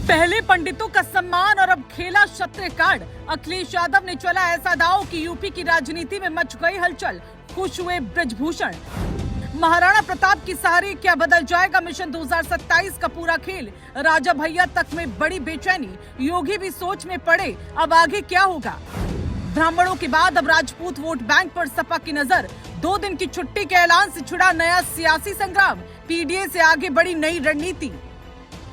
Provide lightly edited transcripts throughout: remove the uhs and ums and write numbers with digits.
पहले पंडितों का सम्मान और अब खेला क्षत्रिय कार्ड। अखिलेश यादव ने चला ऐसा दाव कि यूपी की राजनीति में मच गई हलचल। खुश हुए बृजभूषण। महाराणा प्रताप की सहारे क्या बदल जाएगा मिशन 2027 का पूरा खेल। राजा भैया तक में बड़ी बेचैनी। योगी भी सोच में पड़े, अब आगे क्या होगा। ब्राह्मणों के बाद अब राजपूत वोट बैंक पर सपा की नजर। 2 दिन की छुट्टी के ऐलान से छिड़ा नया सियासी संग्राम। पीडीए से आगे बढ़ी नई रणनीति।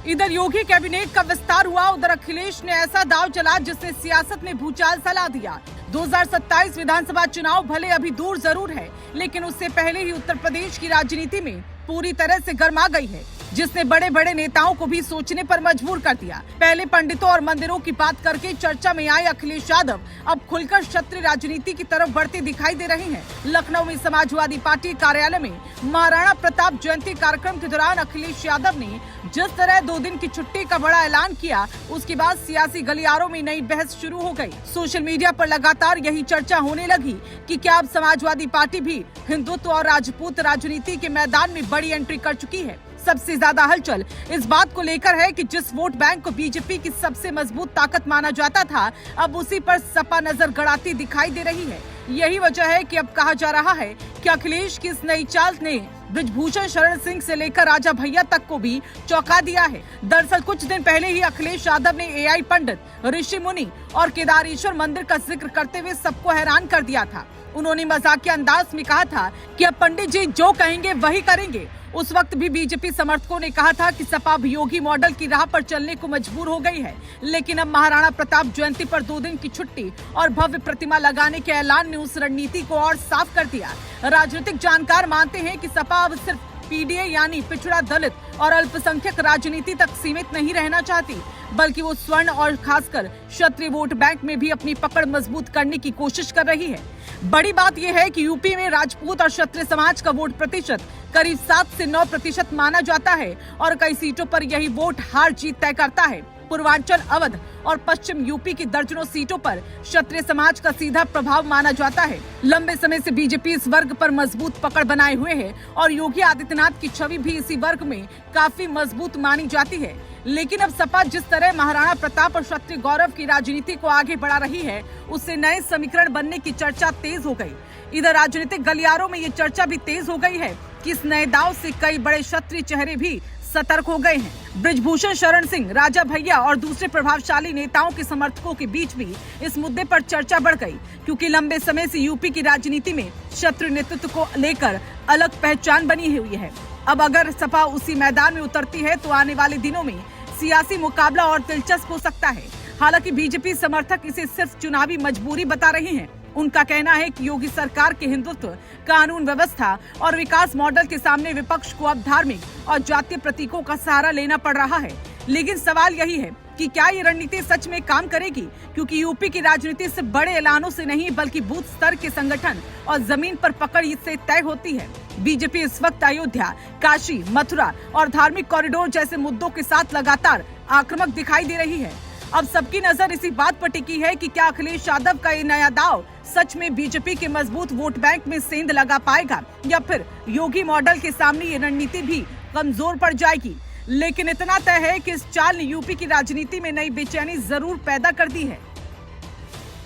इधर योगी कैबिनेट का विस्तार हुआ, उधर अखिलेश ने ऐसा दाव चला जिसने सियासत में भूचाल ला दिया। 2027 विधानसभा चुनाव भले अभी दूर जरूर है, लेकिन उससे पहले ही उत्तर प्रदेश की राजनीति में पूरी तरह से गर्मा गई है, जिसने बड़े बड़े नेताओं को भी सोचने पर मजबूर कर दिया। पहले पंडितों और मंदिरों की बात करके चर्चा में आए अखिलेश यादव अब खुलकर क्षत्रिय राजनीति की तरफ बढ़ते दिखाई दे रहे हैं। लखनऊ में समाजवादी पार्टी कार्यालय में महाराणा प्रताप जयंती कार्यक्रम के दौरान अखिलेश यादव ने जिस तरह 2 दिन की छुट्टी का बड़ा ऐलान किया, उसके बाद सियासी गलियारों में नई बहस शुरू हो गई। सोशल मीडिया पर लगातार यही चर्चा होने लगी कि क्या अब समाजवादी पार्टी भी हिंदुत्व और राजपूत राजनीति के मैदान में बड़ी एंट्री कर चुकी है। सबसे ज्यादा हलचल इस बात को लेकर है कि जिस वोट बैंक को बीजेपी की सबसे मजबूत ताकत माना जाता था, अब उसी पर सपा नजर गड़ाती दिखाई दे रही है। यही वजह है कि अब कहा जा रहा है कि अखिलेश की इस नई चाल ने बृजभूषण शरण सिंह से लेकर राजा भैया तक को भी चौंका दिया है। दरअसल कुछ दिन पहले ही अखिलेश यादव ने एआई पंडित, ऋषि मुनि और केदारेश्वर मंदिर का जिक्र करते हुए सबको हैरान कर दिया था। उन्होंने मजाकिया अंदाज में कहा था कि अब पंडित जी जो कहेंगे वही करेंगे। उस वक्त भी बीजेपी समर्थकों ने कहा था कि सपा योगी मॉडल की राह पर चलने को मजबूर हो गई है, लेकिन अब महाराणा प्रताप जयंती पर 2 दिन की छुट्टी और भव्य प्रतिमा लगाने के ऐलान ने उस रणनीति को और साफ कर दिया। राजनीतिक जानकार मानते हैं कि सपा अब सिर्फ पीडीए यानी पिछड़ा, दलित और अल्पसंख्यक राजनीति तक सीमित नहीं रहना चाहती, बल्कि वो स्वर्ण और खासकर क्षत्रिय वोट बैंक में भी अपनी पकड़ मजबूत करने की कोशिश कर रही है। बड़ी बात यह है कि यूपी में राजपूत और क्षत्रिय समाज का वोट प्रतिशत करीब 7 से 9% माना जाता है और कई सीटों पर यही वोट हार जीत तय करता है। पूर्वांचल, अवध और पश्चिम यूपी की दर्जनों सीटों पर क्षत्रिय समाज का सीधा प्रभाव माना जाता है। लंबे समय से बीजेपी इस वर्ग पर मजबूत पकड़ बनाए हुए है और योगी आदित्यनाथ की छवि भी इसी वर्ग में काफी मजबूत मानी जाती है। लेकिन अब सपा जिस तरह महाराणा प्रताप और क्षत्रिय गौरव की राजनीति को आगे बढ़ा रही है, उससे नए समीकरण बनने की चर्चा तेज हो गई। इधर राजनीतिक गलियारों में ये चर्चा भी तेज हो गई है कि इस नए दाव से कई बड़े क्षत्रिय चेहरे भी सतर्क हो गए हैं। बृजभूषण शरण सिंह, राजा भैया और दूसरे प्रभावशाली नेताओं के समर्थकों के बीच भी इस मुद्दे पर चर्चा बढ़ गई, क्योंकि लंबे समय से यूपी की राजनीति में क्षत्रिय नेतृत्व को लेकर अलग पहचान बनी हुई है। अब अगर सपा उसी मैदान में उतरती है तो आने वाले दिनों में सियासी मुकाबला और दिलचस्प हो सकता है। हालांकि बीजेपी समर्थक इसे सिर्फ चुनावी मजबूरी बता रहे हैं। उनका कहना है कि योगी सरकार के हिंदुत्व, कानून व्यवस्था और विकास मॉडल के सामने विपक्ष को अब धार्मिक और जातीय प्रतीकों का सहारा लेना पड़ रहा है। लेकिन सवाल यही है कि क्या ये रणनीति सच में काम करेगी, क्योंकि यूपी की राजनीति सिर्फ बड़े ऐलानों से नहीं बल्कि बूथ स्तर के संगठन और जमीन पर पकड़ इससे तय होती है। बीजेपी इस वक्त अयोध्या, काशी, मथुरा और धार्मिक कॉरिडोर जैसे मुद्दों के साथ लगातार आक्रामक दिखाई दे रही है। अब सबकी नजर इसी बात पर टिकी है कि क्या अखिलेश यादव का ये नया दाव सच में बीजेपी के मजबूत वोट बैंक में सेंध लगा पाएगा, या फिर योगी मॉडल के सामने ये रणनीति भी कमजोर पड़ जाएगी। लेकिन इतना तय है कि इस चाल ने यूपी की राजनीति में नई बेचैनी जरूर पैदा कर दी है।